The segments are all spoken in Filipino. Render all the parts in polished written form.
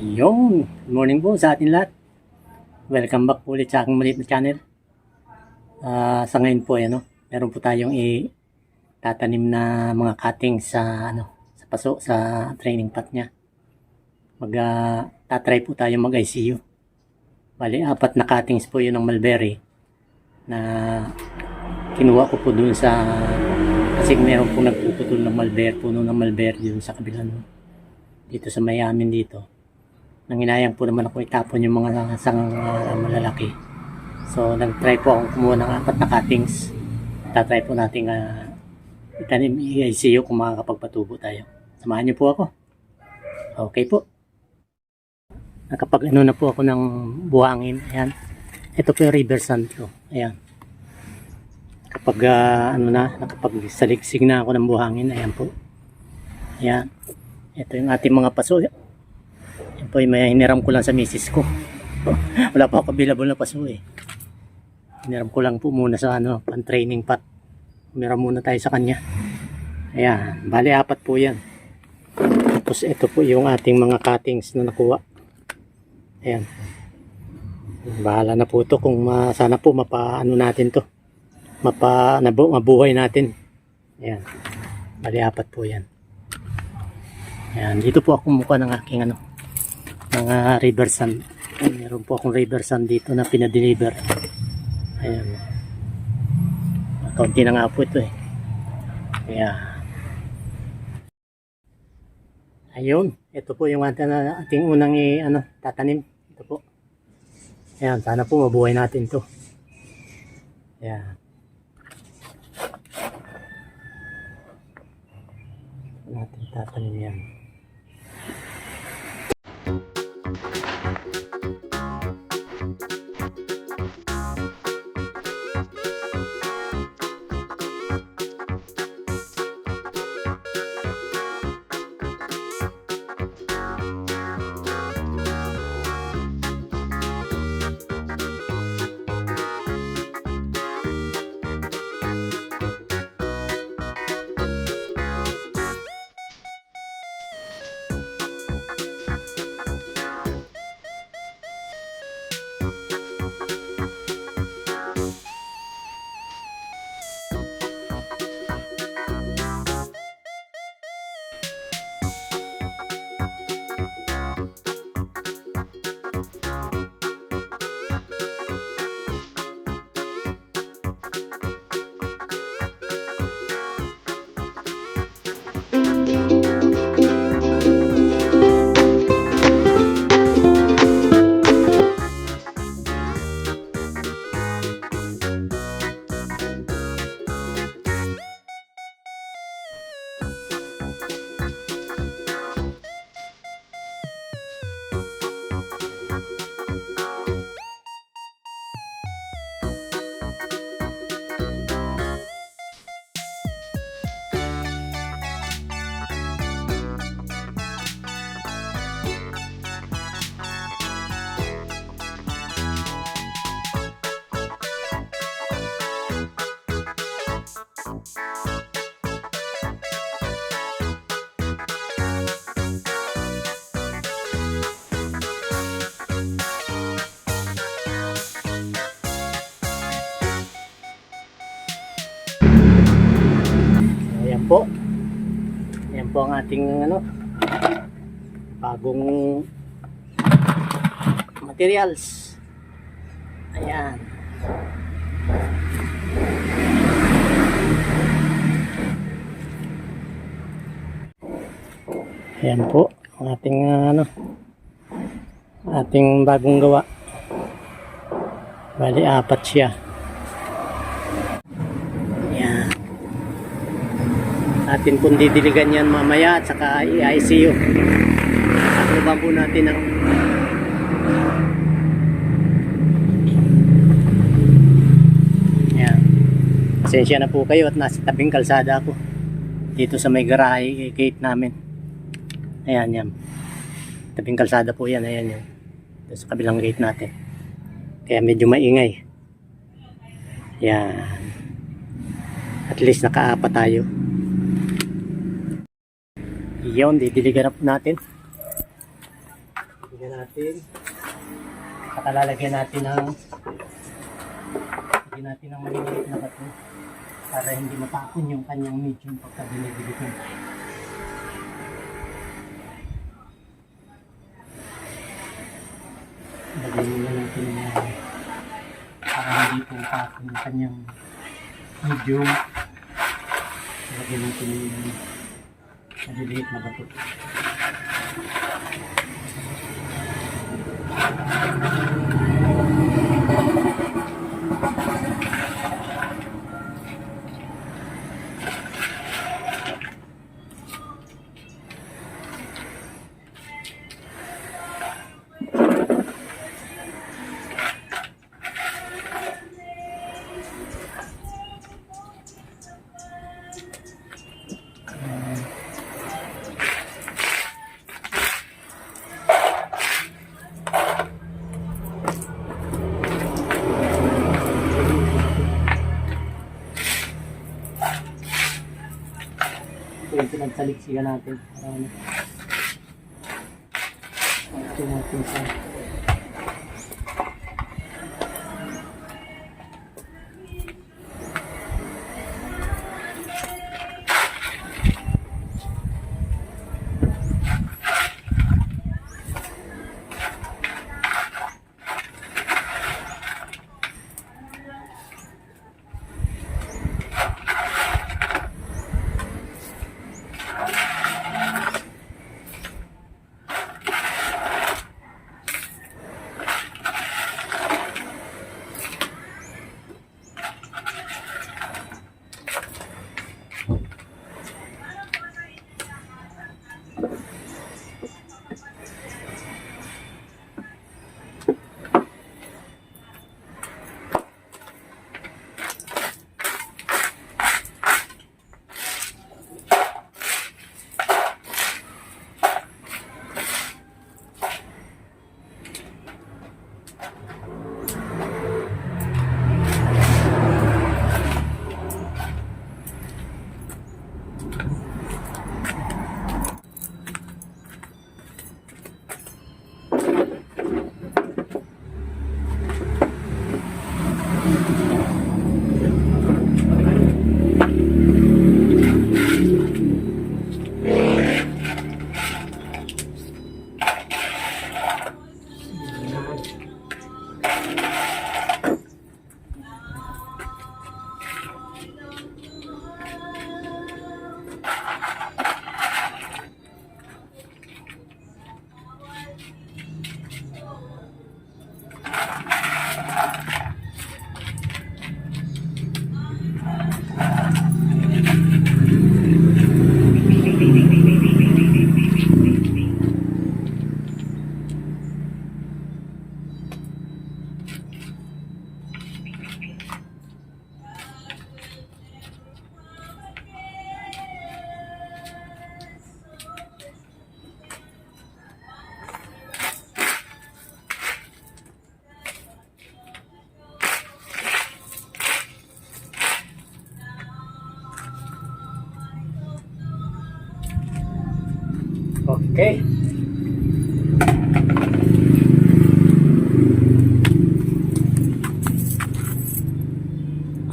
Good morning po sa atin lahat. Welcome back po ulit sa aking maliit na channel. Sa ngayon po, meron po tayong tatanim na mga cuttings sa paso, sa training pot niya. Tatry po tayo mag-ICU. Bali, 4 na cuttings po yun ng mulberry na kinuha ko po dun kasi meron po nagpuputol ng mulberry, puno ng mulberry dun sa kabilang dito sa may amin dito. Nanginayang po naman ako itapon yung mga sangang malalaki. So, nag-try po akong kumuha ng 4 na cuttings. Tatry po natin itanim i-ICU kung makakapagpatubo tayo. Samahan niyo po ako. Okay po. Nakapag na po ako ng buhangin. Ayan. Ito po yung river sand ko. Ayan. Kapag nakapag-saliksig na ako ng buhangin. Ayan po. Ayan. Ito yung ating mga paso. Yan po yung may hiniram ko lang sa misis ko. Wala pa ako available na paso eh. Hiniram ko lang po muna sa pan-training pot. Hiniram muna tayo sa kanya. Ayan. Bali 4 po yan. Tapos ito po yung ating mga cuttings na nakuha. Ayan. Bahala na po ito kung sana po natin to. Mabuhay natin. Ayan. Bali 4 po yan. Ayan. Dito po ako kumuha ng aking mga river sand. Meron po akong river sand dito na pinadeliver. Ayan. Kaunti na nga po ito eh. Ayan. Ayun. Ito po yung ating unang tatanim. Ito po. Ayan. Sana po mabuhay natin to. Ayan. Natin tatanim yan. Po. Ayan po ang ating bagong materials. Ayan. Ayan po ang ating ating bagong gawa. Bali 4 siya. Atin pong didiligan yan mamaya at saka i-ICU. Takluban po natin ang yan. Pasensya na po kayo at nasa tabing kalsada ako dito sa may garahe gate namin. Ayan yan. Tabing kalsada po yan. Ayan yan. Dito sa kabilang gate natin. Kaya medyo maingay. Yan. At least naka-4 tayo. Yun, didiligan na po natin. Lagyan natin. Saka lalagyan natin ng maliliit na bato para hindi matapon yung kanyang medium pagka binibigyan. Lagyan nyo na natin para hindi po tapon yung kanyang medium. Lagyan natin yung maliliit na bato. Ito yung pinagsaliksikan natin. Ito natin sa okay.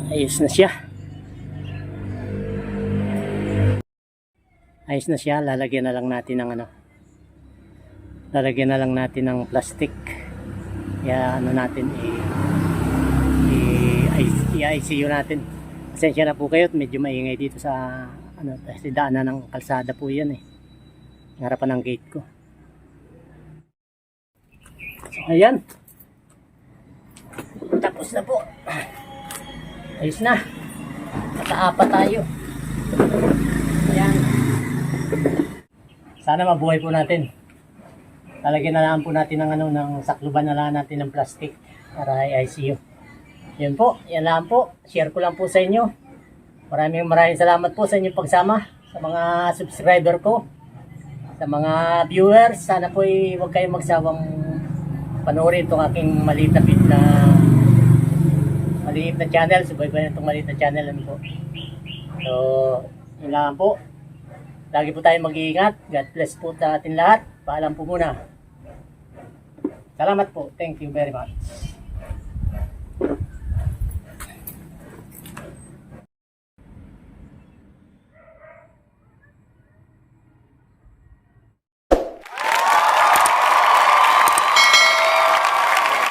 Ayos na siya. Ayos na siya. Lalagyan na lang natin ng lalagyan na lang natin ng plastic. Kaya natin i-ICU natin. Pasensya na po kayo, medyo maingay dito sa kasi daanan ng kalsada po 'yan Ng harapan ng gate ko. So, ayan. Tapos na po. Ayos na. Naka-apat tayo. Ayan. Sana mabuhay po natin. Lalagyan na lang po natin ng sakluban na lang natin ng plastic para i-ICU. Yun po. Yan lang po. Share ko lang po sa inyo. Maraming salamat po sa inyong pagsama. Sa mga subscriber ko. Sa mga viewers. Sana po huwag kayong magsawang panoorin itong aking maliit na channel. Subaybayan itong maliit na channel. Ano po. So, yun lang po. Lagi po tayong mag-iingat. God bless po sa atin lahat. Paalam po muna. Salamat po. Thank you very much.